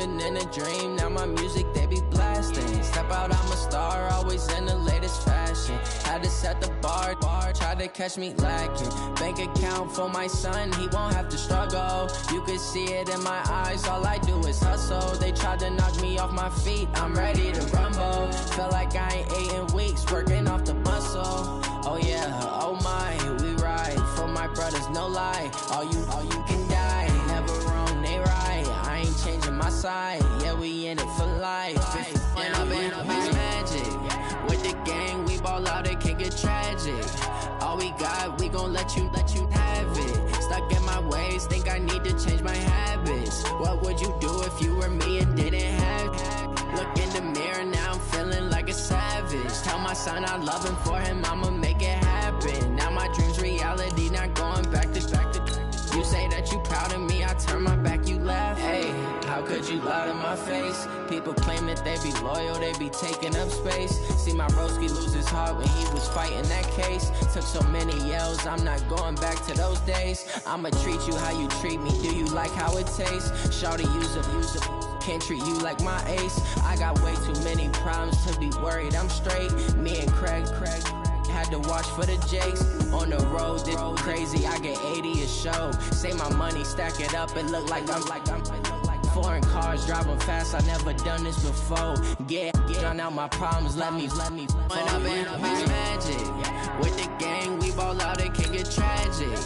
living in a dream, now my music they be blasting. Step out, I'm a star, always in the latest fashion. Had to set the bar, try to catch me lacking. Bank account for my son, he won't have to struggle. You can see it in my eyes, all I do is hustle. They tried to knock me off my feet, I'm ready to rumble. Felt like I ain't ate in weeks, working off the muscle. Oh yeah, oh my, we ride for my brothers, no lie. All you can die, never wrong, they right. I ain't changing my side, yeah, we in it for life. When I've been magic, with the gang, we ball out, it can get tragic. All we got, we gon' let you have it. Stuck in my ways, think I need to change my habits. What would you do if you were me and didn't have it? Look in the mirror, now I'm feeling like a savage. Tell my son I love him, for him I'ma make it happen. Now my dream's reality, not going back to. You say that you proud of me, I turn my back, you laugh. Hey, how could you lie to my face? People claim that they be loyal, they be taking up space. See my broski lose his heart when he was fighting that case. Took so many yells, I'm not going back to those days. I'ma treat you how you treat me, do you like how it tastes? Shawty, use a can't treat you like my ace. I got way too many problems to be worried, I'm straight. Me and Craig had to watch for the Jakes. On the road, this crazy, I get 80 a show. Say my money, stack it up, it look like I'm foreign cars, driving fast, I never done this before. Get drown out my problems, let me When I've been magic, with the gang, we ball out, it can get tragic.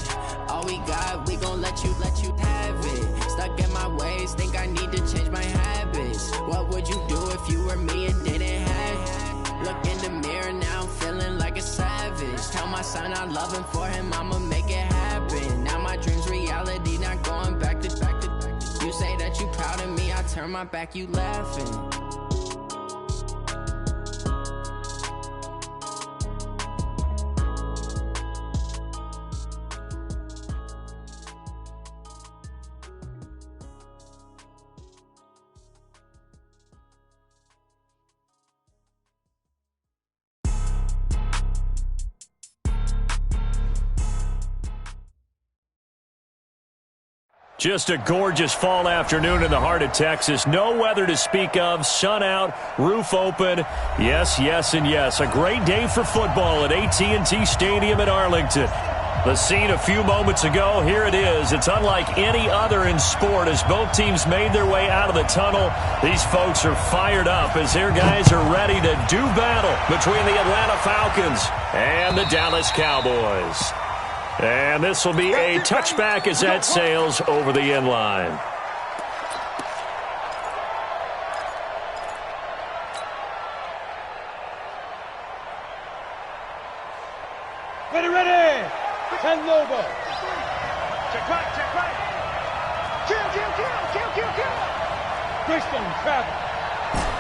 All we got, we gon' let you have it. Stuck in my ways, think I need to change my habits. What would you do if you were me and didn't have it? Look in the mirror, now I'm feeling like a savage. Tell my son I love him, for him I'ma make it happen. Now my dream's reality, not going back to. You say that you proud of me, I turn my back, you laughing. Just a gorgeous fall afternoon in the heart of Texas. No weather to speak of. Sun out, roof open. Yes, yes, and yes. A great day for football at AT&T Stadium in Arlington. The scene a few moments ago, here it is. It's unlike any other in sport as both teams made their way out of the tunnel. These folks are fired up as their guys are ready to do battle between the Atlanta Falcons and the Dallas Cowboys. And this will be a touchback as that sails over the end line. Ready. And Lobo. Check right. Kill. Christian,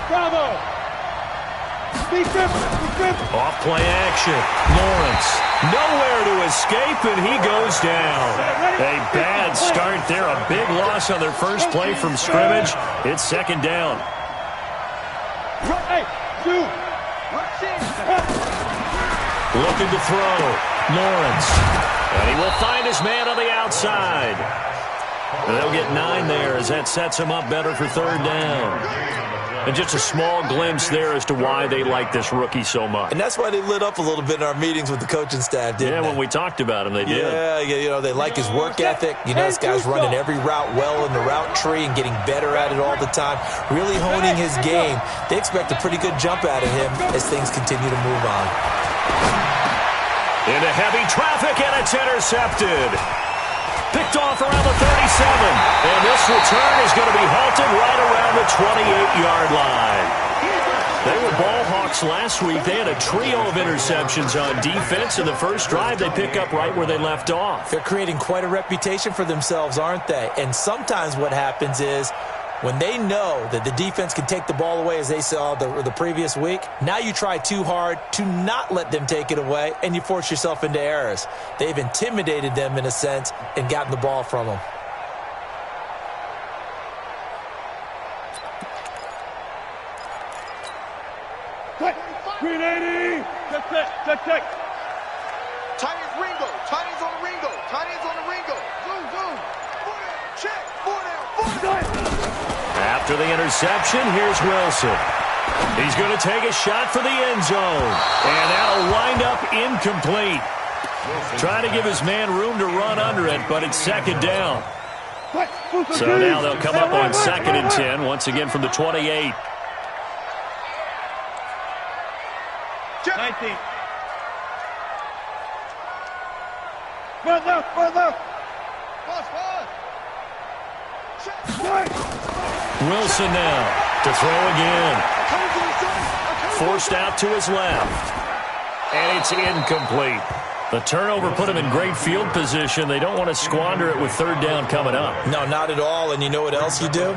Bravo. Off play action. Lawrence. Nowhere to escape, and he goes down. A bad start there. A big loss on their first play from scrimmage. It's second down. Looking to throw. Lawrence. And he will find his man on the outside. And they'll get 9 there as that sets him up better for third down. And just a small glimpse there as to why they like this rookie so much. And that's why they lit up a little bit in our meetings with the coaching staff, didn't they? When we talked about him, they did. Yeah, they like his work ethic. This guy's running every route well in the route tree and getting better at it all the time, really honing his game. They expect a pretty good jump out of him as things continue to move on. Into heavy traffic, and it's intercepted. Picked off around the 37. And this return is going to be halted right around the 28-yard line. They were ball hawks last week. They had a trio of interceptions on defense. In the first drive, they pick up right where they left off. They're creating quite a reputation for themselves, aren't they? And sometimes what happens is when they know that the defense can take the ball away, as they saw the previous week, now you try too hard to not let them take it away, and you force yourself into errors. They've intimidated them in a sense and gotten the ball from them. Check. Tight ends Ringo. Tight ends on the Ringo. Zoom. Check. 4 down. At After the interception, here's Wilson. He's going to take a shot for the end zone. And that'll wind up incomplete. Trying to give his man room to run under it, but it's second down. So now they'll come up on 2nd and 10, once again from the 28. 19. One left. Wilson now to throw again. Forced out to his left. And it's incomplete. The turnover put him in great field position. They don't want to squander it with 3rd down coming up. No, not at all. And you know what else you do?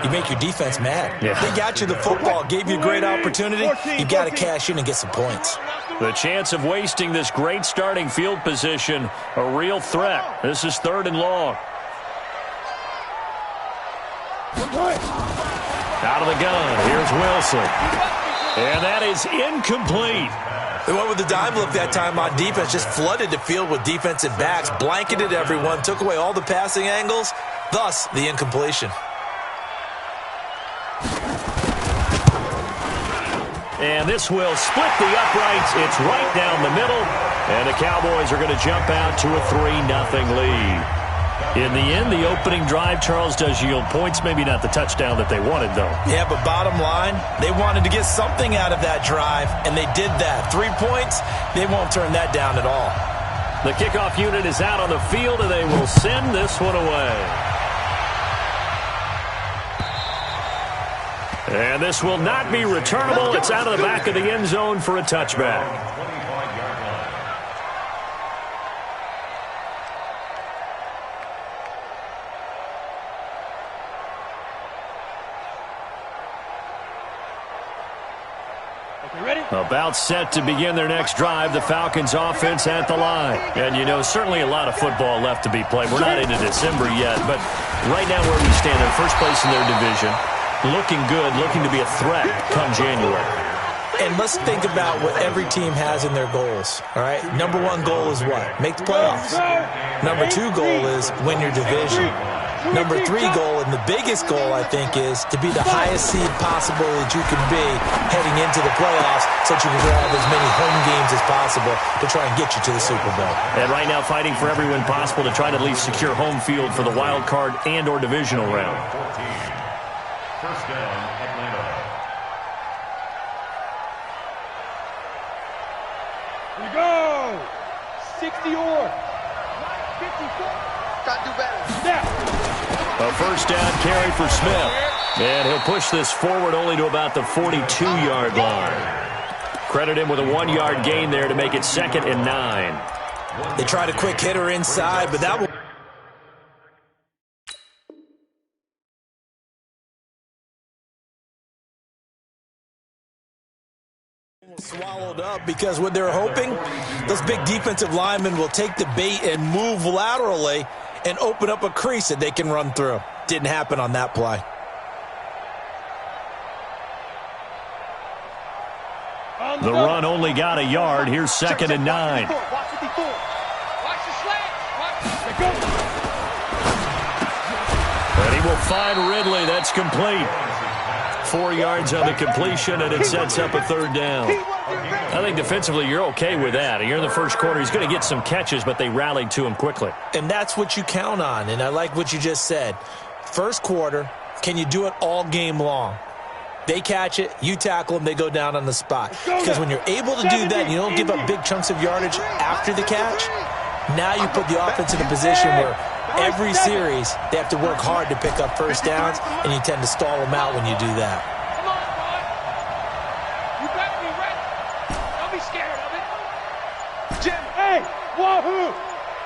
You make your defense mad. Yeah. They got you the football, gave you a great opportunity. You got to cash in and get some points. The chance of wasting this great starting field position, a real threat. This is 3rd and long. Out of the gun, here's Wilson. And that is incomplete. They went with the dime look that time on defense, just flooded the field with defensive backs, blanketed everyone, took away all the passing angles, thus the incompletion. And this will split the uprights. It's right down the middle. And the Cowboys are going to jump out to a 3-0 lead. In the end, the opening drive, Charles, does yield points. Maybe not the touchdown that they wanted, though. Yeah, but bottom line, they wanted to get something out of that drive, and they did that. 3 points, they won't turn that down at all. The kickoff unit is out on the field, and they will send this one away. And this will not be returnable. It's out of the back of the end zone for a touchback. About set to begin their next drive, the Falcons offense at the line. And, you know, certainly a lot of football left to be played. We're not into December yet, but right now where we stand, they're first place in their division, looking good, looking to be a threat come January. And let's think about what every team has in their goals, all right? Number 1 goal is what? Make the playoffs. Number 2 goal is win your division. Number 3 goal, and the biggest goal, I think, is to be the highest seed possible that you can be heading into the playoffs so that you can grab as many home games as possible to try and get you to the Super Bowl. And right now fighting for every win possible to try to at least secure home field for the wild card and or divisional round. First down, Atlanta. We go! 60 or 54. Got to do better. Snap! A first down carry for Smith. And he'll push this forward only to about the 42-yard line. Credit him with a 1-yard gain there to make it 2nd and 9. They tried a quick hitter inside, but that will swallowed up because what they're hoping, those big defensive linemen will take the bait and move laterally and open up a crease that they can run through. Didn't happen on that play. The run only got a yard. Here's 2nd and 9. Watch 54. Watch the slant. And he will find Ridley. That's complete. 4 yards on the completion, and it sets up a 3rd down. I think defensively you're okay with that. You're in the first quarter. He's going to get some catches, but they rallied to him quickly. And that's what you count on, and I like what you just said. First quarter, can you do it all game long? They catch it, you tackle them, they go down on the spot. Because when you're able to do that, you don't give up big chunks of yardage after the catch. Now you put the offense in a position where every series they have to work hard to pick up first downs, and you tend to stall them out when you do that. Come on, Ron. You better be ready. Don't be scared of it. Jim, hey, wahoo!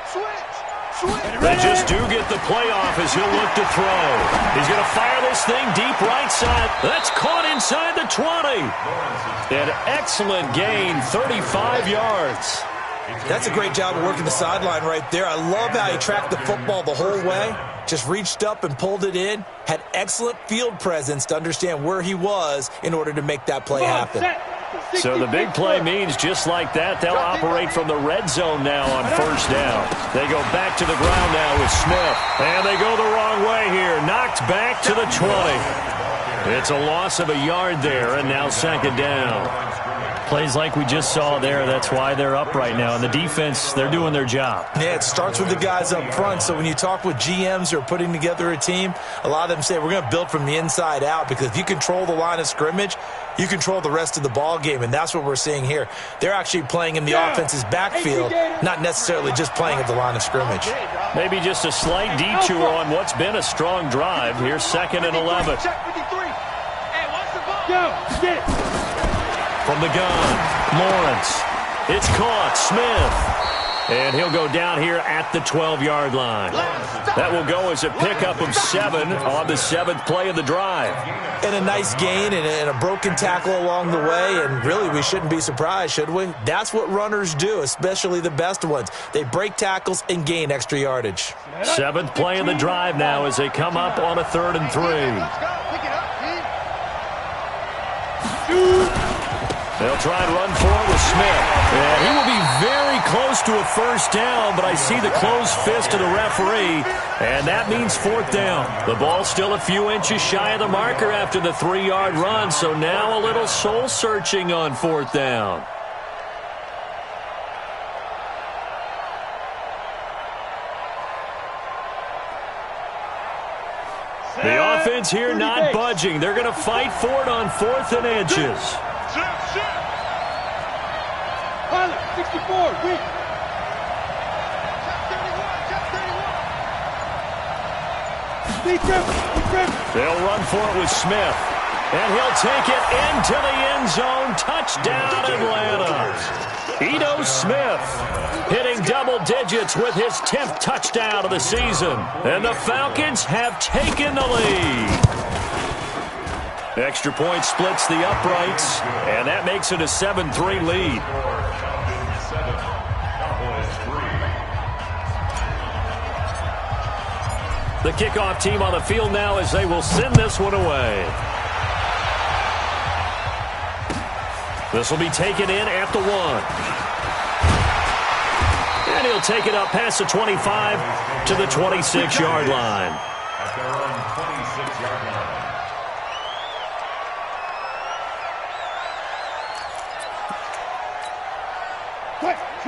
Switch. They just do get the playoff as he'll look to throw. He's going to fire this thing deep right side. That's caught inside the 20. An excellent gain, 35 yards. That's a great job of working the sideline right there. I love how he tracked the football the whole way. Just reached up and pulled it in. Had excellent field presence to understand where he was in order to make that play happen. So the big play means just like that, they'll operate from the red zone now on first down. They go back to the ground now with Smith. And they go the wrong way here. Knocked back to the 20. It's a loss of a yard there, and now second down. Plays like we just saw there. That's why they're up right now. And the defense, they're doing their job. Yeah, it starts with the guys up front. So when you talk with GMs who are putting together a team, a lot of them say we're going to build from the inside out, because if you control the line of scrimmage, you control the rest of the ball game, and that's what we're seeing here. They're actually playing in the offense's backfield, not necessarily just playing at the line of scrimmage. Maybe just a slight detour on what's been a strong drive. Here's 2nd and 11. From the gun, Lawrence. It's caught. Smith. And he'll go down here at the 12-yard line. That will go as a pickup of 7 on the 7th play of the drive. And a nice gain and a broken tackle along the way, and really we shouldn't be surprised, should we? That's what runners do, especially the best ones. They break tackles and gain extra yardage. 7th play of the drive now as they come up on a 3rd and 3. They'll try and run for it with Smith. And he will be very close to a first down, but I see the closed fist of the referee, and that means 4th down. The ball's still a few inches shy of the marker after the 3-yard run, so now a little soul-searching on 4th down. The offense here not budging. They're going to fight for it on 4th and inches. Pilot, 64, weak. They'll run for it with Smith. And he'll take it into the end zone. Touchdown, Atlanta. Ito Smith hitting double digits with his 10th touchdown of the season. And the Falcons have taken the lead. Extra point splits the uprights, and that makes it a 7-3 lead. The kickoff team on the field now as they will send this one away. This will be taken in at the 1. And he'll take it up past the 25 to the 26-yard line. At their own 26-yard line.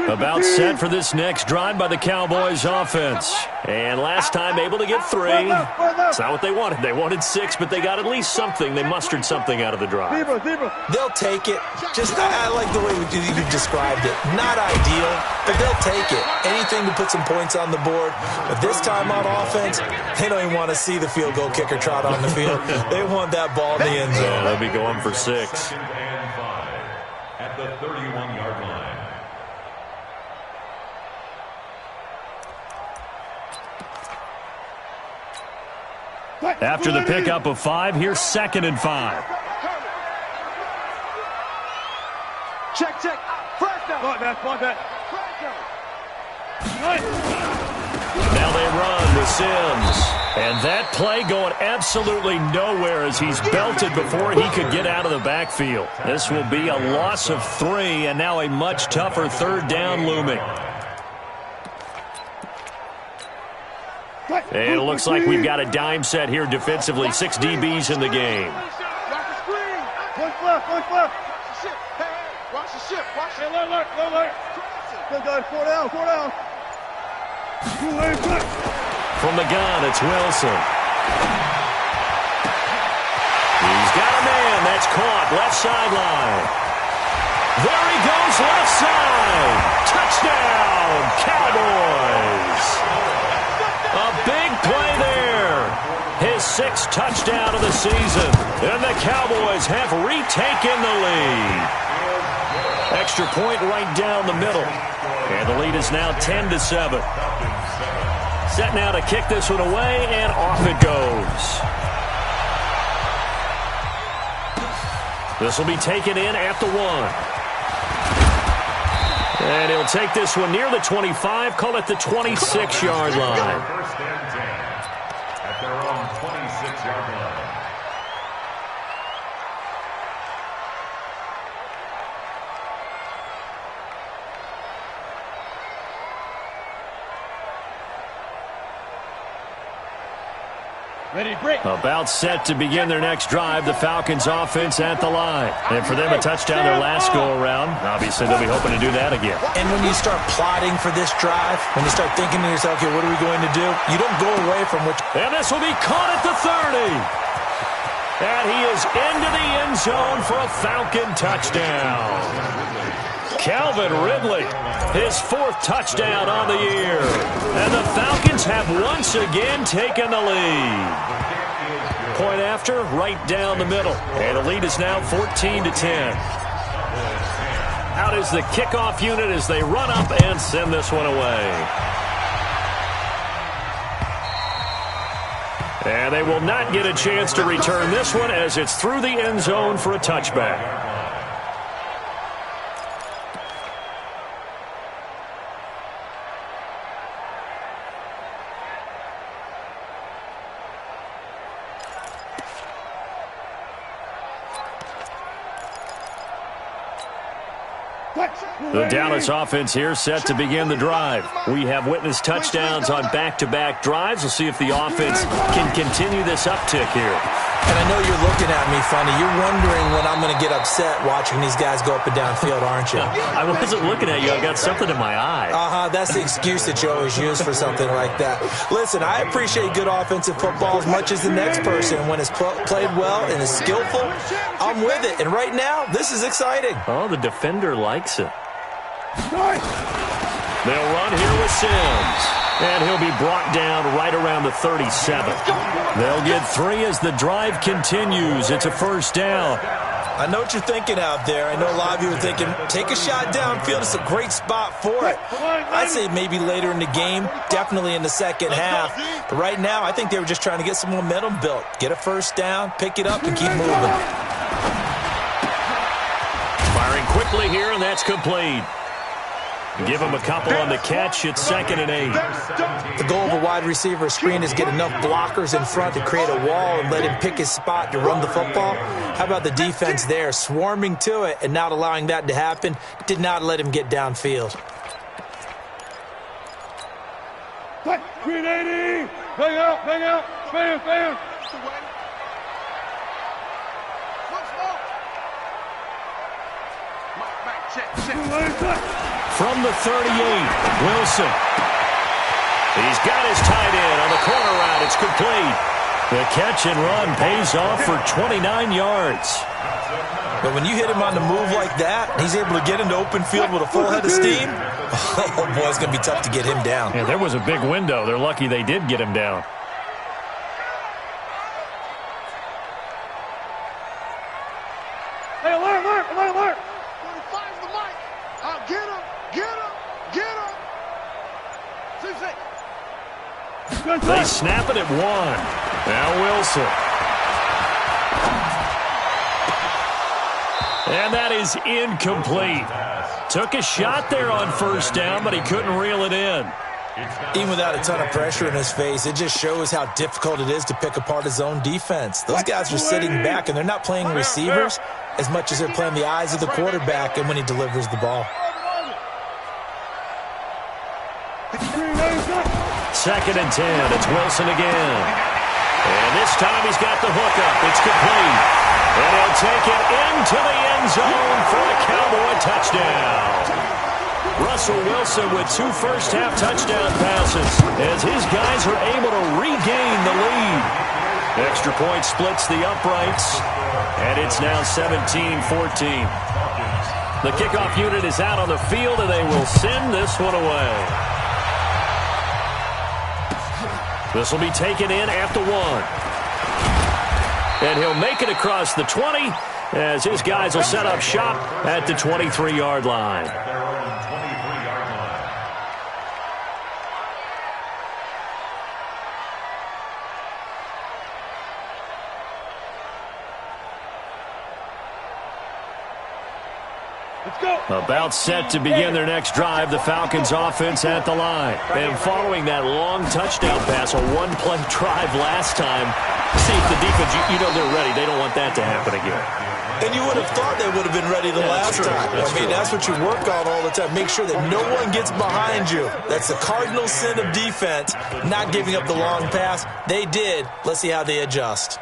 About set for this next drive by the Cowboys offense. And last time able to get 3. It's not what they wanted. They wanted 6, but they got at least something. They mustered something out of the drive. They'll take it. I like the way you described it. Not ideal, but they'll take it. Anything to put some points on the board. But this time on offense, they don't even want to see the field goal kicker trot on the field. They want that ball in the end zone. Yeah, they'll be going for 6. 2nd and 5 at the 31-yard line. After the pickup of 5, here's 2nd and 5. Check. First down. Now they run with Sims. And that play going absolutely nowhere as he's belted before he could get out of the backfield. This will be a loss of 3, and now a much tougher 3rd down looming. And it looks like we've got a dime set here defensively. 6 DBs in the game. One left. Watch the ship. Alert. Good guys, 4 down. From the gun, it's Wilson. He's got a man. That's caught. Left sideline. There he goes, left side. Touchdown, Cowboys. A big play there. His 6th touchdown of the season. And the Cowboys have retaken the lead. Extra point right down the middle. And the lead is now 10-7. Set now to kick this one away, and off it goes. This will be taken in at the 1. And he'll take this one near the 25, call it the 26-yard line. 1st and 10 at their own 26-yard line. About set to begin their next drive, the Falcons offense at the line. And for them, a touchdown their last go-around. Obviously, they'll be hoping to do that again. And when you start plotting for this drive, when you start thinking to yourself, okay, what are we going to do? You don't go away from what... And this will be caught at the 30. And he is into the end zone for a Falcon touchdown. Calvin Ridley, his 4th touchdown on the year. And the Falcons have once again taken the lead. Point after, right down the middle. And the lead is now 14-10. Out is the kickoff unit as they run up and send this one away. And they will not get a chance to return this one as it's through the end zone for a touchback. The Dallas offense here set to begin the drive. We have witnessed touchdowns on back-to-back drives. We'll see if the offense can continue this uptick here. And I know you're looking at me funny. You're wondering when I'm going to get upset watching these guys go up and down field, aren't you? I wasn't looking at you. I got something in my eye. That's the excuse that you always use for something like that. Listen, I appreciate good offensive football as much as the next person. When it's played well and is skillful, I'm with it. And right now, this is exciting. Oh, the defender likes it. They'll run here with Sims. And he'll be brought down right around the 37. They'll get 3 as the drive continues. It's a first down. I know what you're thinking out there. I know a lot of you are thinking, take a shot downfield. It's a great spot for it. I'd say maybe later in the game, definitely in the second half. But right now, I think they were just trying to get some momentum built. Get a first down, pick it up, and keep moving. Firing quickly here, and that's complete. Give him a couple on the catch. It's 2nd and 8. The goal of a wide receiver screen is get enough blockers in front to create a wall and let him pick his spot to run the football. How about the defense there, swarming to it and not allowing that to happen? Did not let him get downfield. 380! Bang out! Bam! From the 38, Wilson. He's got his tight end on the corner route. It's complete. The catch and run pays off for 29 yards. But when you hit him on the move like that, he's able to get into open field with a full head of steam. Oh, boy, it's going to be tough to get him down. Yeah, there was a big window. They're lucky they did get him down. Hey, alert! They snap it at 1. Now Wilson. And that is incomplete. Took a shot there on first down, but he couldn't reel it in. Even without a ton of pressure in his face, it just shows how difficult it is to pick apart his own defense. Those guys are sitting back, and they're not playing receivers as much as they're playing the eyes of the quarterback and when he delivers the ball. 2nd and 10. It's Wilson again. And this time he's got the hookup. It's complete. And he'll take it into the end zone for a Cowboy touchdown. Russell Wilson with 2 first-half touchdown passes as his guys are able to regain the lead. Extra point splits the uprights, and it's now 17-14. The kickoff unit is out on the field, and they will send this one away. This will be taken in at the 1. And he'll make it across the 20 as his guys will set up shop at the 23-yard line. About set to begin their next drive, the Falcons offense at the line. And following that long touchdown pass, a one-play drive last time, see if the defense, you know they're ready. They don't want want that to happen again. And you would have thought they would have been ready the last time. That's what you work on all the time. Make sure that no one gets behind you. That's the cardinal sin of defense, not giving up the long pass. They did. Let's see how they adjust.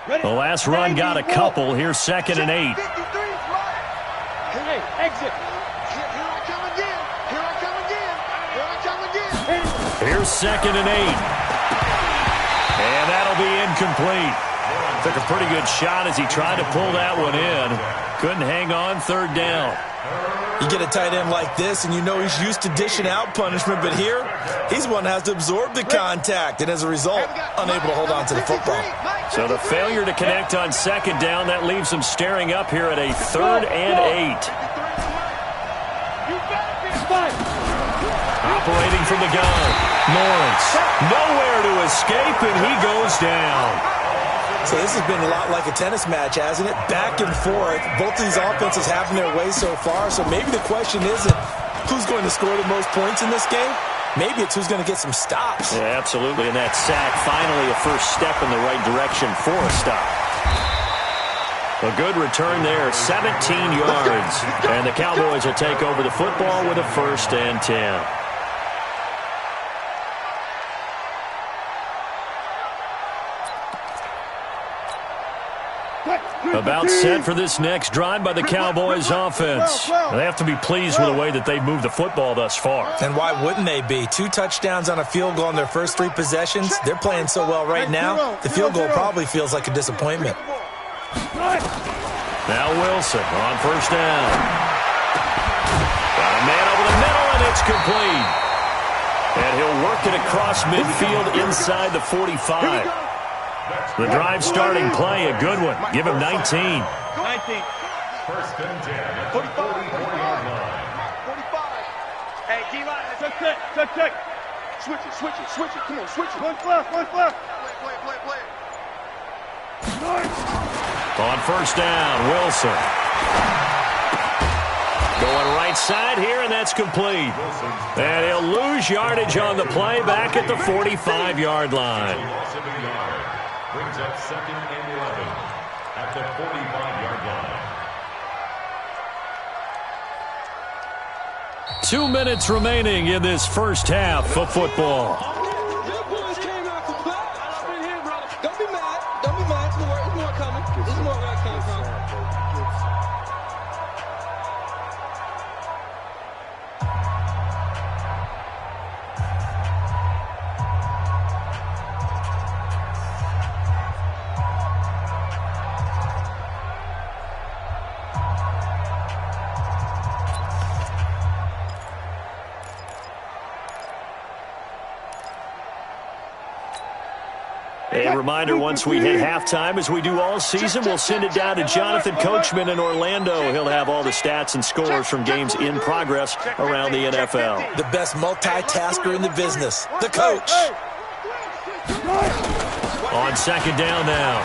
The last run got a couple. Here's 2nd and 8. Hey, exit. Here I come again. Here I come again. Here I come again. Here's 2nd and 8. And that'll be incomplete. Took a pretty good shot as he tried to pull that one in. Couldn't hang on 3rd down. You get a tight end like this, and you know he's used to dishing out punishment, but here, he's one that has to absorb the contact, and as a result, unable to hold on to the football. So the failure to connect on 2nd down, that leaves him staring up here at a 3rd and 8. Operating from the gun, Lawrence. Nowhere to escape, and he goes down. So this has been a lot like a tennis match, hasn't it? Back and forth. Both of these offenses having their way so far. So maybe the question isn't who's going to score the most points in this game. Maybe it's who's going to get some stops. Yeah, absolutely. And that sack, finally a first step in the right direction for a stop. A good return there, 17 yards. And the Cowboys will take over the football with a 1st and 10. About set for this next drive by the Cowboys offense. They have to be pleased with the way that they've moved the football thus far. And why wouldn't they be? 2 touchdowns on a field goal in their first 3 possessions. They're playing so well right now, the field goal probably feels like a disappointment. Now Wilson on 1st down. Got a man over the middle, and it's complete. And he'll work it across midfield inside the 45. The drive starting play, a good one. Give him 19. 19. 1st and 10 at the 44-yard line. 45. Hey, D-line, check. Switch it. Come on, switch it. One left. Play. On 1st down, Wilson. Going right side here, and that's complete. And he'll lose yardage on the play back at the 45-yard line. Brings up 2nd and 11 at the 45-yard line. 2 minutes remaining in this first half of football. Your boys came out to play. I've been here, brother. Don't be mad. There's more coming. There's more where I came from. A reminder, once we hit halftime, as we do all season, we'll send it down to Jonathan Coachman in Orlando. He'll have all the stats and scores from games in progress around the NFL. The best multitasker in the business, the coach. On 2nd down now,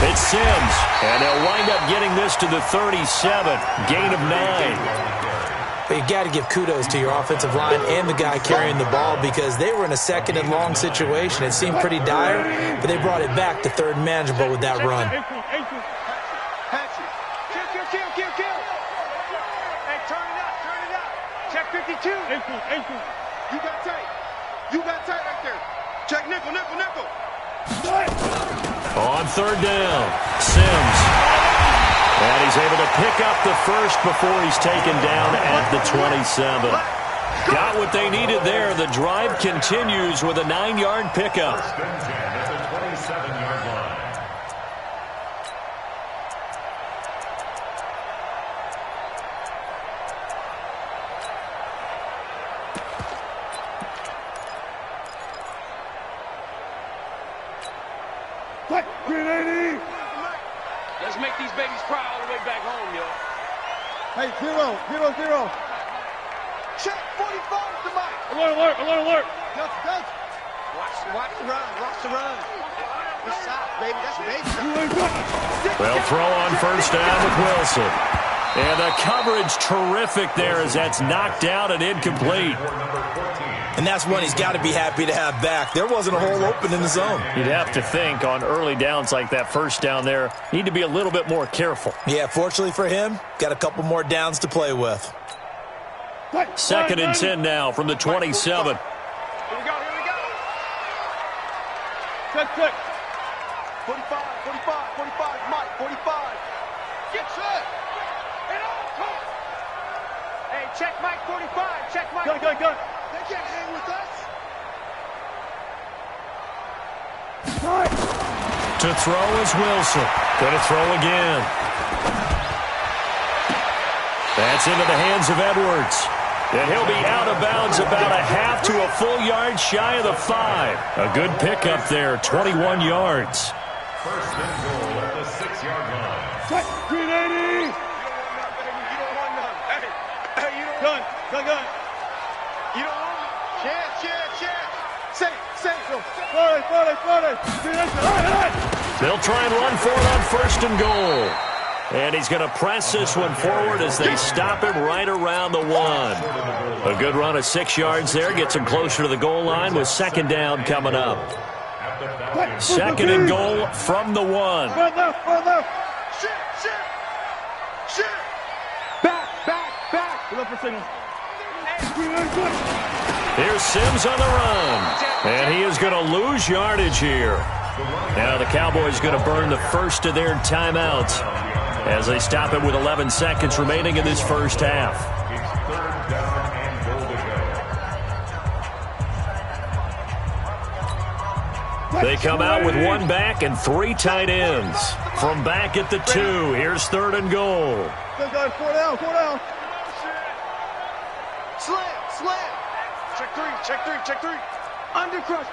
it's Sims, and they'll wind up getting this to the 37, gain of 9. But you got to give kudos to your offensive line and the guy carrying the ball because they were in a 2nd and long situation. It seemed pretty dire, but they brought it back to 3rd and manageable with that run. Kill. Hey, turn it up. Check 52. You got tight right there. Check nickel. On 3rd down, Sims. And he's able to pick up the first before he's taken down at the 27. Got what they needed there. The drive continues with a 9-yard pickup. 1st and 10 at the 27-yard line. Let's make these babies cry all the way back home, yo. Hey, 0. Check 45 to Mike. Alert. Go. Watch the run. Good shot, baby. That's baby. They'll throw on 1st down with Wilson. And the coverage terrific there as that's knocked out and incomplete. And that's one he's got to be happy to have back. There wasn't a hole open in the zone. You'd have to think on early downs like that first down there, need to be a little bit more careful. Yeah, fortunately for him, got a couple more downs to play with. 2nd and 10 now from the 27. Here we go. Check. 45, Mike, 45. Get set. And on. Hey, check Mike 45. Check Mike. Go. They can't hang with us. To throw is Wilson. Going to throw again. That's into the hands of Edwards. And he'll be out of bounds about a half to a full yard shy of the 5. A good pickup there, 21 yards. First and goal at the 6-yard line. Set. 380. You don't want none. Hey, you don't want none. Gun. You don't want none. Chance. Say. 40. They'll try and run for it on 1st and goal. And he's going to press this one forward as they stop him right around the 1. A good run of 6 yards there. Gets him closer to the goal line with 2nd down coming up. 2nd and goal from the 1. Far left. Shit. Back. Look for signal. Here's Sims on the run. And he is going to lose yardage here. Now the Cowboys going to burn the first of their timeouts as they stop it with 11 seconds remaining in this first half. It's 3rd down and goal to go. They come out with 1 back and 3 tight ends. From back at the 2, here's 3rd and goal. Good guys, 4 down. Slam. Check 3. Undercrunch.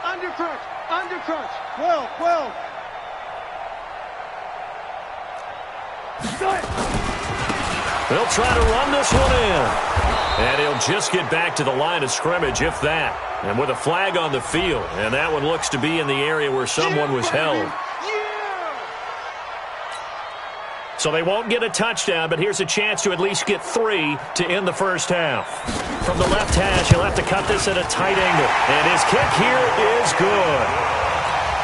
12. They'll try to run this one in. And he'll just get back to the line of scrimmage, if that. And with a flag on the field. And that one looks to be in the area where someone was held. So they won't get a touchdown, but here's a chance to at least get 3 to end the first half. From the left hash, he'll have to cut this at a tight angle. And his kick here is good.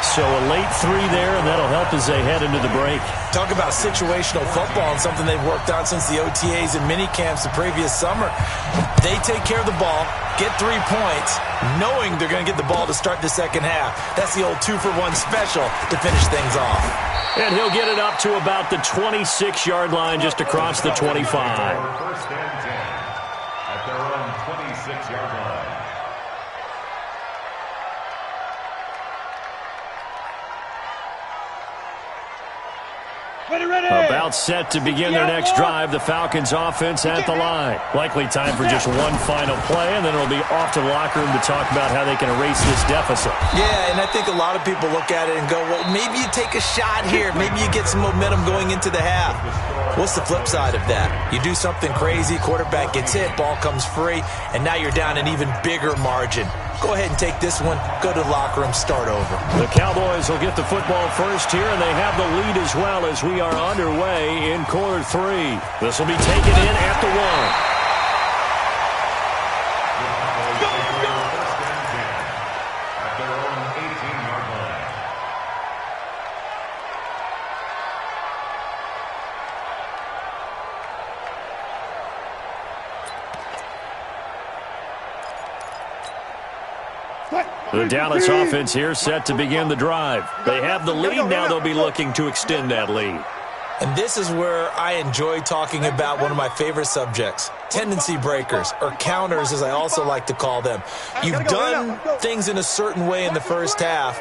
So a late 3 there, and that'll help as they head into the break. Talk about situational football and something they've worked on since the OTAs and mini camps the previous summer. They take care of the ball, get 3 points, knowing they're going to get the ball to start the second half. That's the old 2-for-1 special to finish things off. And he'll get it up to about the 26-yard line just across the 25. 1st and 10 at their own 26-yard line. Ready. About set to begin their next drive. The Falcons offense at the line. Likely time for just one final play, and then it'll be off to the locker room to talk about how they can erase this deficit. Yeah, and I think a lot of people look at it and go, well, maybe you take a shot here. Maybe you get some momentum going into the half. What's the flip side of that? You do something crazy, quarterback gets hit, ball comes free, and now you're down an even bigger margin. Go ahead and take this one, go to the locker room, start over. The Cowboys will get the football first here, and they have the lead as well as we are underway in quarter 3. This will be taken in at the 1. At their own 18-yard line. The Dallas offense here set to begin the drive. They have the lead. Now they'll be looking to extend that lead. And this is where I enjoy talking about one of my favorite subjects, tendency breakers, or counters as I also like to call them. You've done things in a certain way in the first half,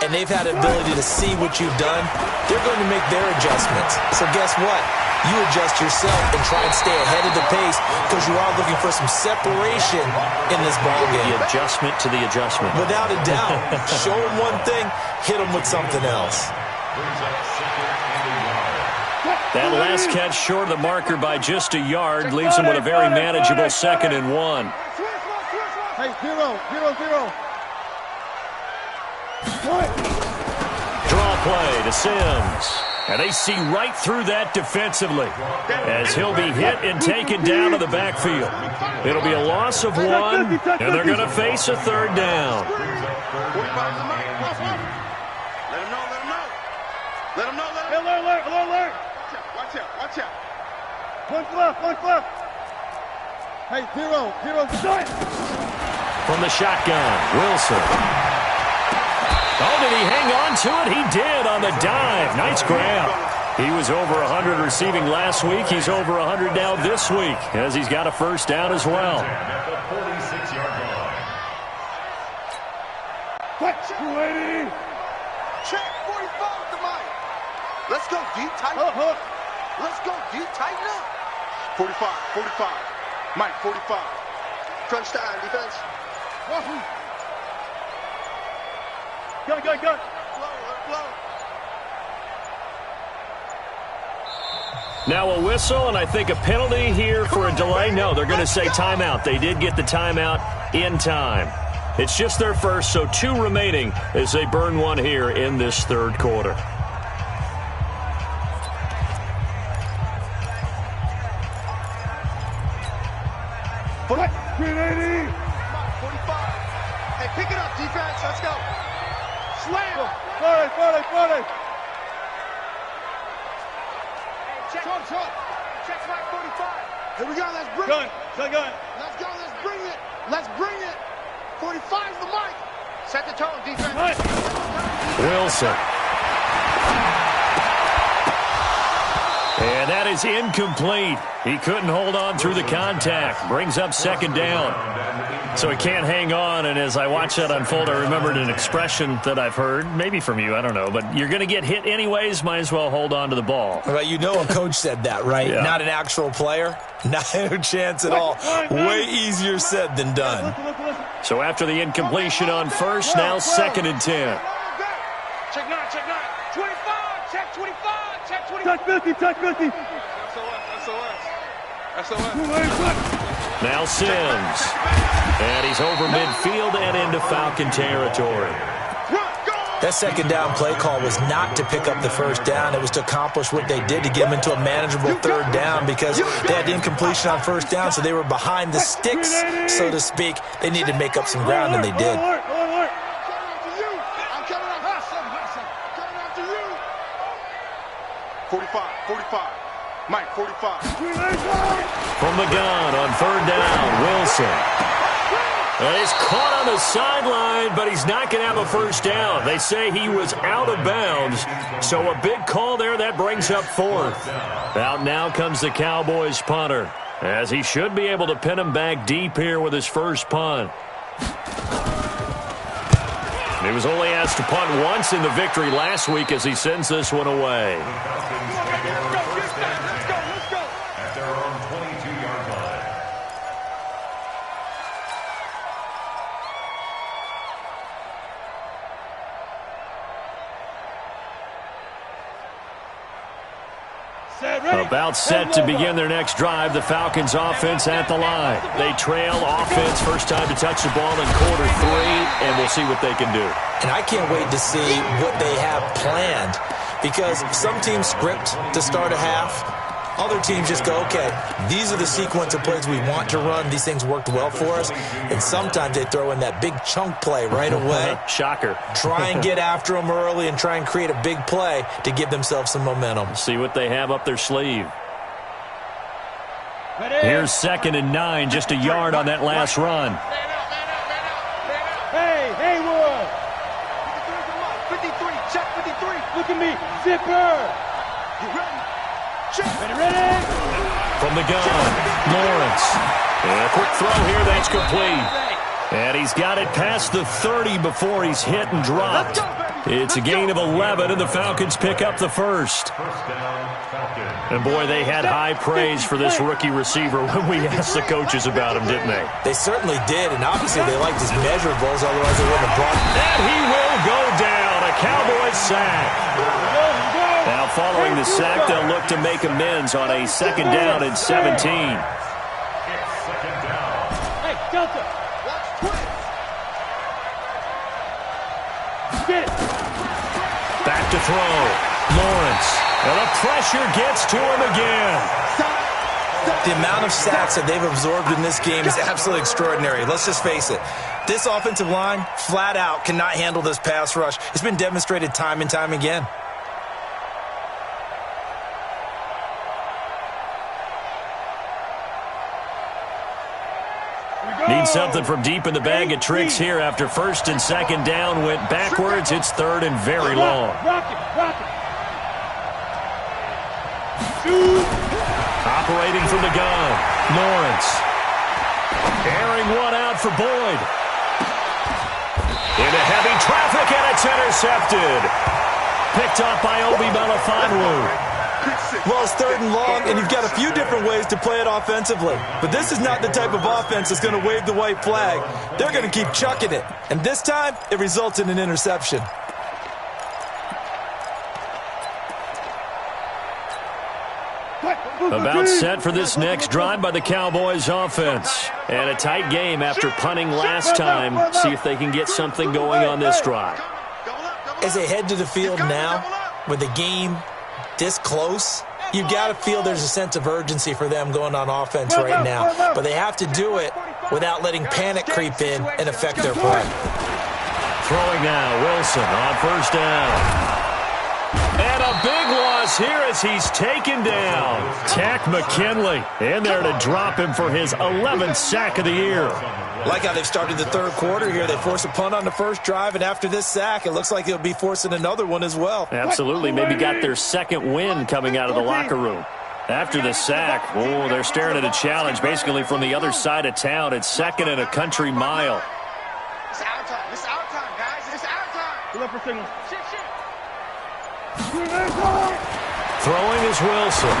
and they've had the ability to see what you've done. They're going to make their adjustments. So guess what? You adjust yourself and try and stay ahead of the pace because you are looking for some separation in this ballgame. The adjustment to the adjustment. Without a doubt. Show them one thing, hit them with something else. That last catch short of the marker by just a yard leaves them with a very manageable 2nd and 1. Hey, 0. Draw play to Sims. And they see right through that defensively as he'll be hit and taken down to the backfield. It'll be a loss of 1, and they're going to face a third down. Let him know. Let him know. Alert. Watch out. One left. Hey, zero. From the shotgun, Wilson. Oh, did he hang on to it? He did on the dive. Nice grab. He was over 100 receiving last week. He's over 100 now this week as he's got a first down as well. At the 46-yard line. Check 45 to Mike. Let's go deep, tighten up. Let's go deep, tighten up. 45. Mike, 45. Crunch time, defense. Go. Flow. Now a whistle, and I think a penalty here for a delay. No, they're going to say timeout. They did get the timeout in time. It's just their first, so 2 remaining as they burn 1 here in this third quarter. What? 380. 45. Hey, pick it up, defense. Let's go. Slam. 40. Check Mike 45. Here we go. Let's bring it. Gun. Let's go. Let's bring it. 45's the mic. Set the tone, defense. Wilson. And that is incomplete. He couldn't hold on through the contact. Brings up second down. So he can't hang on, and as I watch that unfold, I remembered an expression that I've heard, maybe from you, I don't know, but you're going to get hit anyways, might as well hold on to the ball. Well, you know a coach said that, right? Yeah. Not an actual player. No chance at all. Way easier said than done. So after the incompletion on first, now 2nd and 10. Check 9. 25. Check 25. Check 25. Touch 50. SOS. Now Sims. And he's over midfield and into Falcon territory. That second down play call was not to pick up the first down. It was to accomplish what they did to get them into a manageable third down because they had incompletion on first down, so they were behind the sticks, so to speak. They needed to make up some ground, and they did. I'm coming after you. 45. Mike, 45. From the gun on third down, Wilson. And he's caught on the sideline, but he's not going to have a first down. They say he was out of bounds, so a big call there. That brings up 4th. Out now comes the Cowboys punter, as he should be able to pin him back deep here with his first punt. He was only asked to punt once in the victory last week as he sends this one away. At their own 22-yard line. About set to begin their next drive, the Falcons offense at the line. They trail offense, first time to touch the ball in quarter 3, and we'll see what they can do. And I can't wait to see what they have planned because some teams script to start a half. Other teams just go, okay, these are the sequence of plays we want to run. These things worked well for us. And sometimes they throw in that big chunk play right away. Shocker. Try and get after them early and try and create a big play to give themselves some momentum. See what they have up their sleeve. Here's 2nd and 9, just a yard on that last run. Hey, Haywood. 53. Check 53. Look at me. Zipper. You ready? Ready? From the gun, Lawrence. And a quick throw here, that's complete. And he's got it past the 30 before he's hit and dropped. It's a gain of 11, and the Falcons pick up the first. First down, Falcons. And boy, they had high praise for this rookie receiver when we asked the coaches about him, didn't they? They certainly did, and obviously they liked his measurables, otherwise they wouldn't have brought him. And he will go down, a Cowboys sack. Now following the sack, they'll look to make amends on a 2nd down and 17. It's 2nd down. Hey, Delta. Watch twist. Get it. Back to throw. Lawrence. And the pressure gets to him again. The amount of sacks that they've absorbed in this game is absolutely extraordinary. Let's just face it. This offensive line, flat out, cannot handle this pass rush. It's been demonstrated time and time again. Need something from deep in the bag of tricks here after first and second down went backwards. It's third and very long. Operating from the gun, Lawrence. Airing one out for Boyd. Into heavy traffic, and it's intercepted. Picked up by Obi Melifonwu. Well, it's third and long, and you've got a few different ways to play it offensively. But this is not the type of offense that's going to wave the white flag. They're going to keep chucking it. And this time, it results in an interception. About set for this next drive by the Cowboys offense. And a tight game after punting last time. See if they can get something going on this drive. As they head to the field now, with the game this close, you've got to feel there's a sense of urgency for them going on offense right now. But they have to do it without letting panic creep in and affect their play. Throwing now, Wilson on first down. And a big loss here as he's taken down. Tack McKinley in there to drop him for his 11th sack of the year. Like how they've started the third quarter here. They force a punt on the first drive, and after this sack, it looks like they'll be forcing another one as well. Absolutely. Maybe got their second win coming out of the locker room. After the sack, oh, they're staring at a challenge basically from the other side of town. It's second and a country mile. It's our time. It's our time, guys. It's our time. Pull up for signal. Shit. Throwing is Wilson.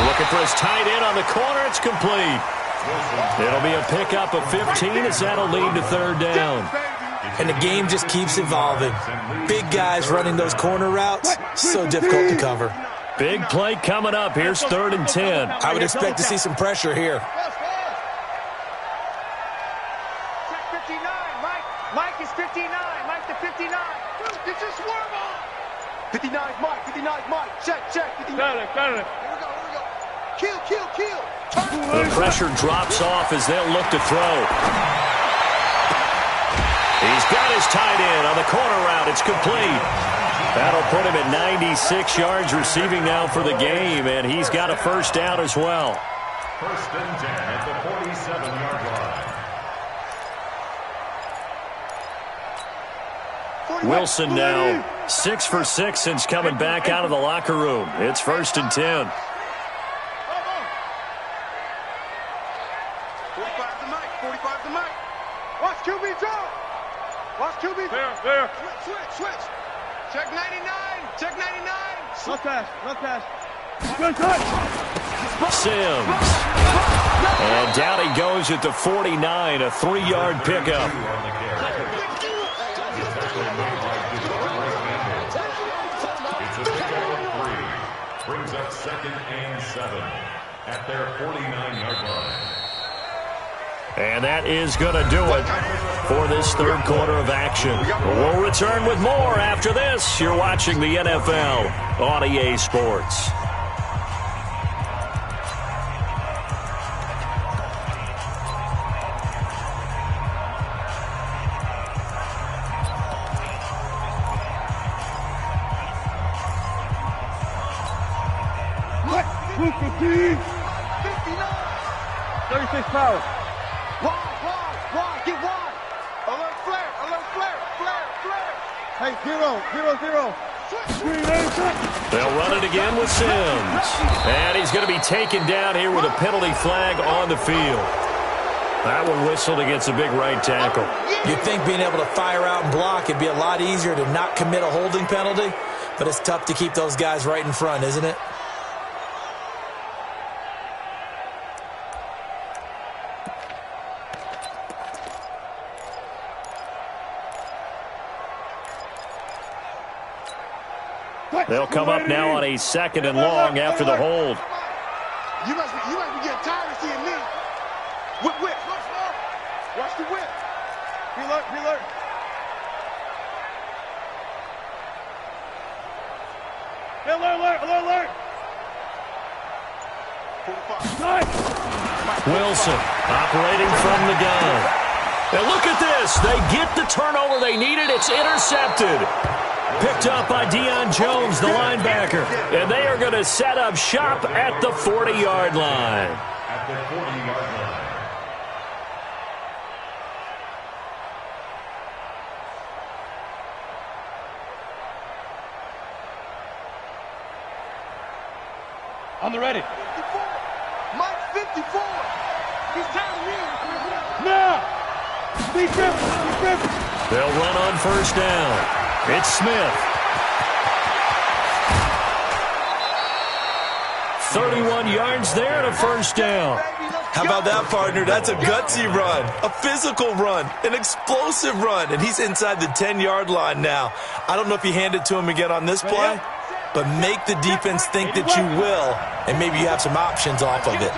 Looking for his tight end on the corner. It's complete. It'll be a pickup of 15 as that'll lead to third down. And the game just keeps evolving. Big guys running those corner routes, so difficult to cover. Big play coming up. Here's third and 10. I would expect to see some pressure here. Check 59. Mike is 59. Mike to 59. Get your swerve on. 59 Mike. 59 Mike. Check. 59. Got it. Here we go. Kill. The pressure drops off as they'll look to throw. He's got his tight end on the corner route. It's complete. That'll put him at 96 yards receiving now for the game, and he's got a first down as well. First and 10 at the 47-yard line. Wilson now 6 for 6 since coming back out of the locker room. It's first and 10. 45 to Mike. Watch QB drop. Watch QB. There. Switch. Check 99. Left pass. Good. Sims. And down he goes at the 49, a 3-yard pickup. It's a pickup of 3. Brings up second and 7 at their 49-yard line. And that is going to do it for this third quarter of action. We'll return with more after this. You're watching the NFL on EA Sports. What? 36 power. Wide, get wide. Alert flare. Hey, 0. They'll run it again with Sims. And he's going to be taken down here with a penalty flag on the field. That one whistled against a big right tackle. You'd think being able to fire out and block it'd be a lot easier to not commit a holding penalty, but it's tough to keep those guys right in front, isn't it? They'll come up now on a second and long after the hold. You must be getting tired of seeing me. Whip. Watch the whip. Be alert. alert! Wilson operating from the gun. And look at this. They get the turnover they needed. It's intercepted. Picked up by Deion Jones, the linebacker. And they are going to set up shop at the 40-yard line. At the 40-yard line. On the ready. 54. Mike 54. He's down here. Now! Defense! They'll run on first down. It's Smith. 31 yards there and a first down. How about that, partner? That's a gutsy run, a physical run, an explosive run, and he's inside the 10-yard line now. I don't know if you hand it to him again on this play, but make the defense think that you will, and maybe you have some options off of it.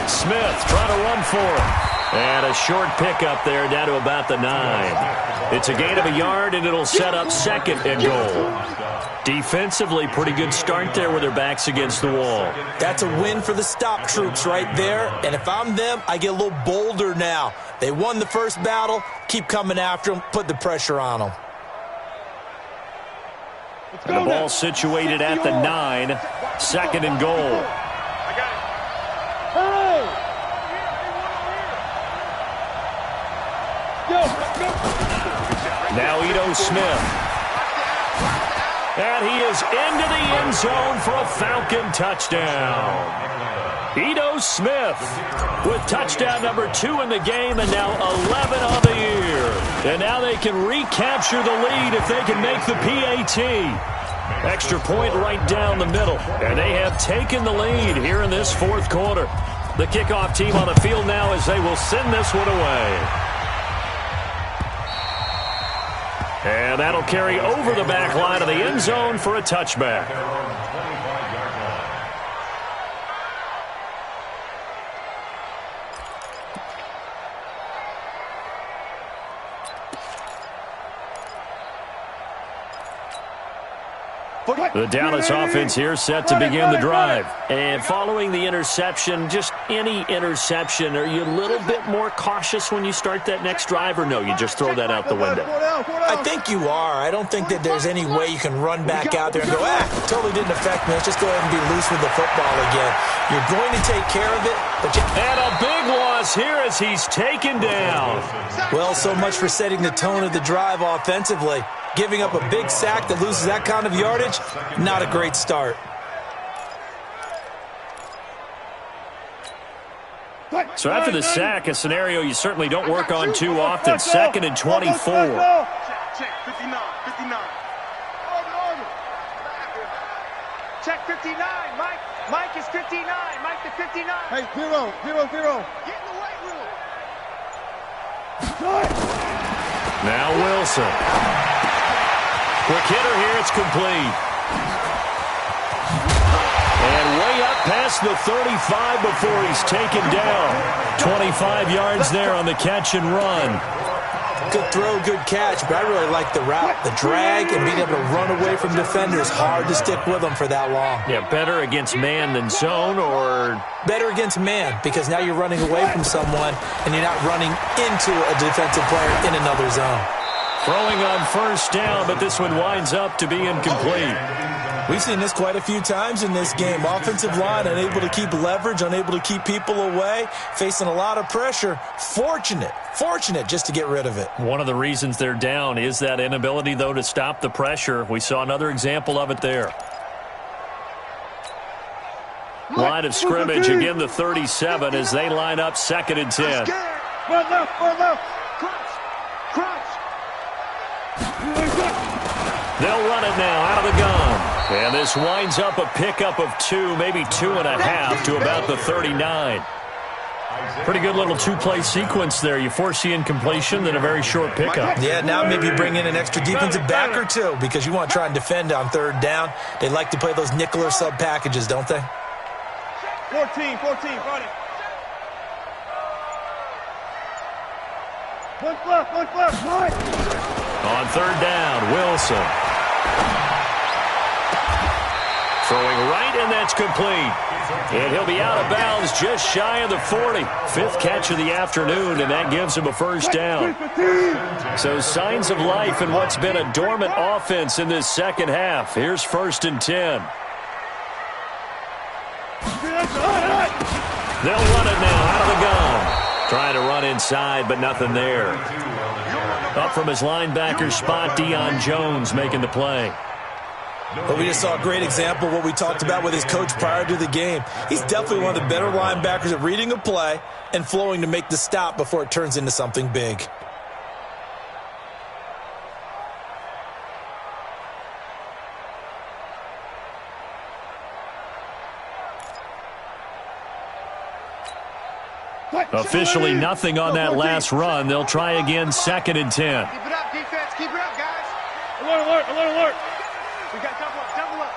Smith trying to run for it. And a short pickup there down to about the 9. It's a gain of a yard, and it'll set up second and goal. Defensively, pretty good start there with their backs against the wall. That's a win for the stop troops right there, and if I'm them, I get a little bolder now. They won the first battle. Keep coming after them. Put the pressure on them. And the ball situated at the 9. Second and goal. Now Ito Smith. And he is into the end zone for a Falcon touchdown. Ito Smith with touchdown number 2 in the game and now 11 on the year. And now they can recapture the lead if they can make the PAT. Extra point right down the middle. And they have taken the lead here in this fourth quarter. The kickoff team on the field now as they will send this one away. And that'll carry over the back line of the end zone for a touchback. The Dallas offense here set to begin the drive. And following the interception, just any interception, are you a little bit more cautious when you start that next drive, or no, you just throw that out the window? I think you are. I don't think that there's any way you can run back out there and go, totally didn't affect me. Let's just go ahead and be loose with the football again. You're going to take care of it, but and a big loss here as he's taken down. Well, so much for setting the tone of the drive offensively. Giving up a big sack that loses that kind of yardage, not a great start. So after the sack, a scenario you certainly don't work on too often. Second and 24. Check 59. Check 59. Mike is 59. Mike the 59. Hey, 0. Get in the weight room. Now Wilson. Quick hitter here, it's complete. And way up past the 35 before he's taken down. 25 yards there on the catch and run. Good throw, good catch, but I really like the route. The drag and being able to run away from defenders, hard to stick with them for that long. Yeah, better against man than zone, or? Better against man, because now you're running away from someone and you're not running into a defensive player in another zone. Throwing on first down, but this one winds up to be incomplete. We've seen this quite a few times in this game. Offensive line unable to keep leverage, unable to keep people away, facing a lot of pressure. Fortunate just to get rid of it. One of the reasons they're down is that inability, though, to stop the pressure. We saw another example of it there. Line of scrimmage, again the 37 as they line up second and 10. Run left. Crunch. They'll run it now out of the gun. And this winds up a pickup of 2, maybe 2.5 to about the 39. Pretty good little two-play sequence there. You force the incompletion, then a very short pickup. Yeah, now maybe you bring in an extra defensive back or two because you want to try and defend on third down. They like to play those nickel or sub packages, don't they? 14, run it. One left, right. On third down, Wilson. Throwing right, and that's complete. And he'll be out of bounds just shy of the 40. Fifth catch of the afternoon, and that gives him a first down. So signs of life in what's been a dormant offense in this second half. Here's 1st and 10. They'll run it now out of the gun. Trying to run inside, but nothing there. Up from his linebacker spot, Deion Jones making the play. Well, we just saw a great example of what we talked about with his coach prior to the game. He's definitely one of the better linebackers at reading a play and flowing to make the stop before it turns into something big. Officially nothing on that last run. They'll try again, 2nd and 10. Keep it up, defense. Keep it up, guys. Alert, alert, alert, alert. We got double up, double up.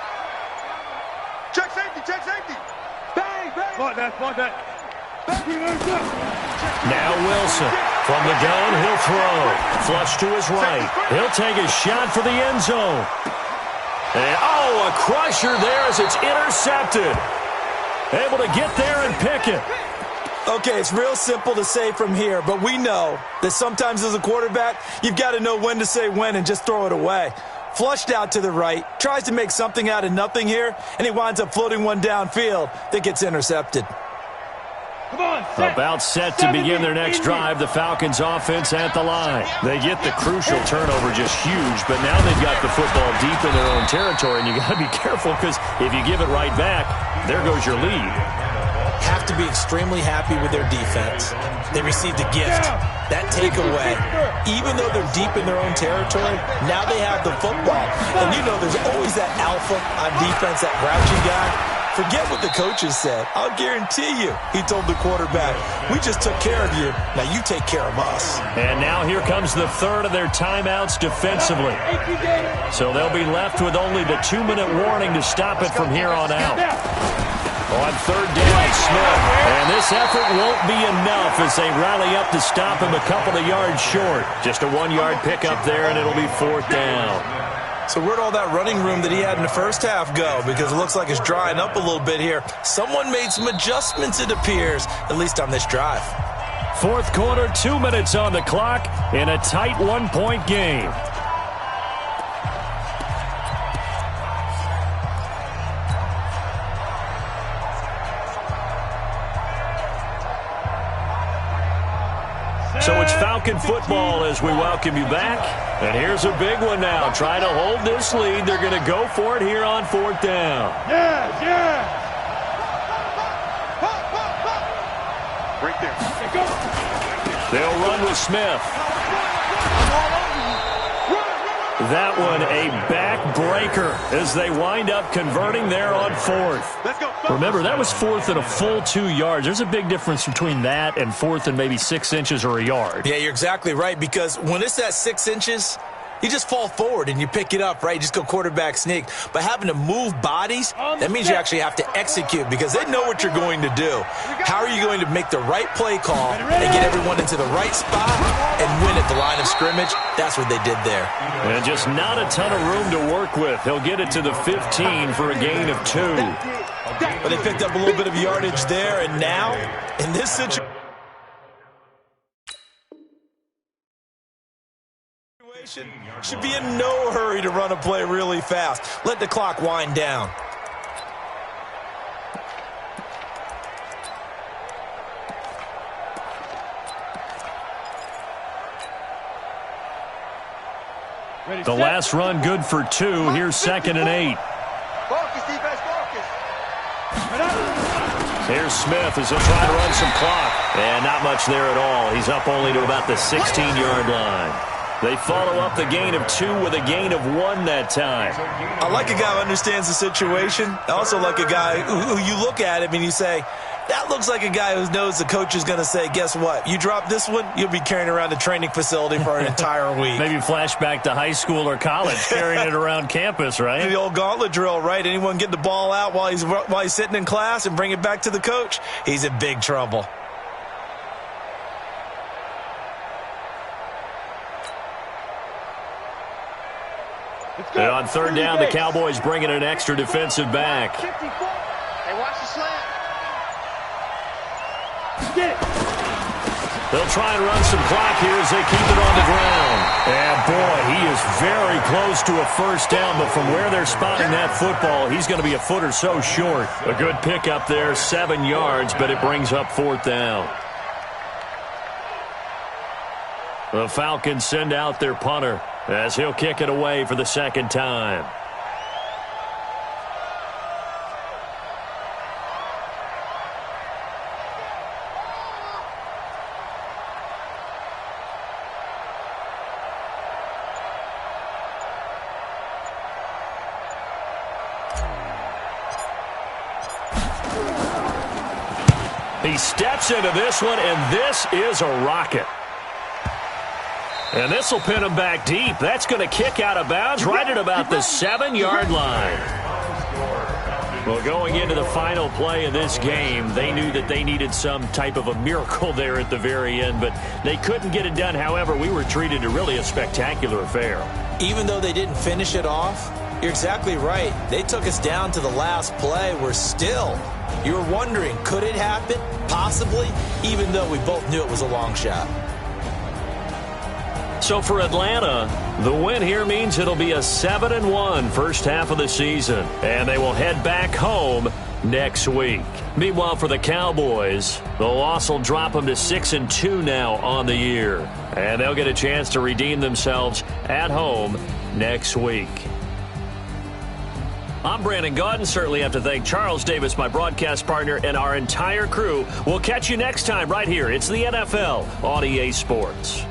Check safety, check safety. Bang, bang. Spot that. Now Wilson. From the gun, he'll throw. Flush to his right. He'll take a shot for the end zone. And, a crusher there as it's intercepted. Able to get there and pick it. Okay, it's real simple to say from here, but we know that sometimes as a quarterback, you've got to know when to say when and just throw it away. Flushed out to the right, tries to make something out of nothing here, and he winds up floating one downfield that gets intercepted. About set to begin their next drive, the Falcons offense at the line. They get the crucial turnover, just huge, but now they've got the football deep in their own territory, and you got to be careful because if you give it right back, there goes your lead. Have to be extremely happy with their defense. They received a gift. That takeaway, even though they're deep in their own territory, now they have the football. And you know there's always that alpha on defense, that grouchy guy. Forget what the coaches said. I'll guarantee you, he told the quarterback, we just took care of you. Now you take care of us. And now here comes the third of their timeouts defensively. So they'll be left with only the 2-minute warning to stop it from here on out. On 3rd down, Smith. And this effort won't be enough as they rally up to stop him a couple of yards short. Just a 1-yard pickup there, and it'll be 4th down. So where'd all that running room that he had in the first half go? Because it looks like it's drying up a little bit here. Someone made some adjustments, it appears, at least on this drive. 4th quarter, 2 minutes on the clock in a tight 1-point game. So it's Falcon football as we welcome you back. And here's a big one now. Trying to hold this lead. They're going to go for it here on 4th down. Yeah. Right there. They'll run with Smith. That one a backbreaker as they wind up converting there on 4th. Let's go. Remember, that was 4th and a full 2 yards. There's a big difference between that and 4th and maybe 6 inches or a yard. Yeah, you're exactly right, because when it's that 6 inches, you just fall forward and you pick it up, right? You just go quarterback sneak. But having to move bodies, that means you actually have to execute because they know what you're going to do. How are you going to make the right play call and get everyone into the right spot and win at the line of scrimmage? That's what they did there. And just not a ton of room to work with. He'll get it to the 15 for a gain of 2. But they picked up a little bit of yardage there, and now, in this situation, should be in no hurry to run a play really fast. Let the clock wind down. The last run good for 2. Here's 2nd and 8. Focus, defense, focus. Here's Smith as he'll try to run some clock. And not much there at all. He's up only to about the 16-yard line. They follow up the gain of 2 with a gain of 1 that time. I like a guy who understands the situation. I also like a guy who you look at him and you say, that looks like a guy who knows the coach is going to say, guess what? You drop this one, you'll be carrying around the training facility for an entire week. Maybe flashback to high school or college, carrying it around campus, right? The old gauntlet drill, right? Anyone get the ball out while he's sitting in class and bring it back to the coach, he's in big trouble. And on third down, the Cowboys bring in an extra defensive back. 54. Hey, watch the slant. They'll try and run some clock here as they keep it on the ground. And, boy, he is very close to a first down, but from where they're spotting that football, he's going to be a foot or so short. A good pickup there, 7 yards, but it brings up fourth down. The Falcons send out their punter as he'll kick it away for the second time. He steps into this one, and this is a rocket. And this will pin him back deep. That's going to kick out of bounds right at about the 7-yard line. Well, going into the final play of this game, they knew that they needed some type of a miracle there at the very end, but they couldn't get it done. However, we were treated to really a spectacular affair. Even though they didn't finish it off, you're exactly right. They took us down to the last play. We're still, you were wondering, could it happen? Possibly, even though we both knew it was a long shot. So for Atlanta, the win here means it'll be a 7-1 first half of the season, and they will head back home next week. Meanwhile, for the Cowboys, the loss will drop them to 6-2 now on the year, and they'll get a chance to redeem themselves at home next week. I'm Brandon Gaudin. Certainly have to thank Charles Davis, my broadcast partner, and our entire crew. We'll catch you next time right here. It's the NFL on EA Sports.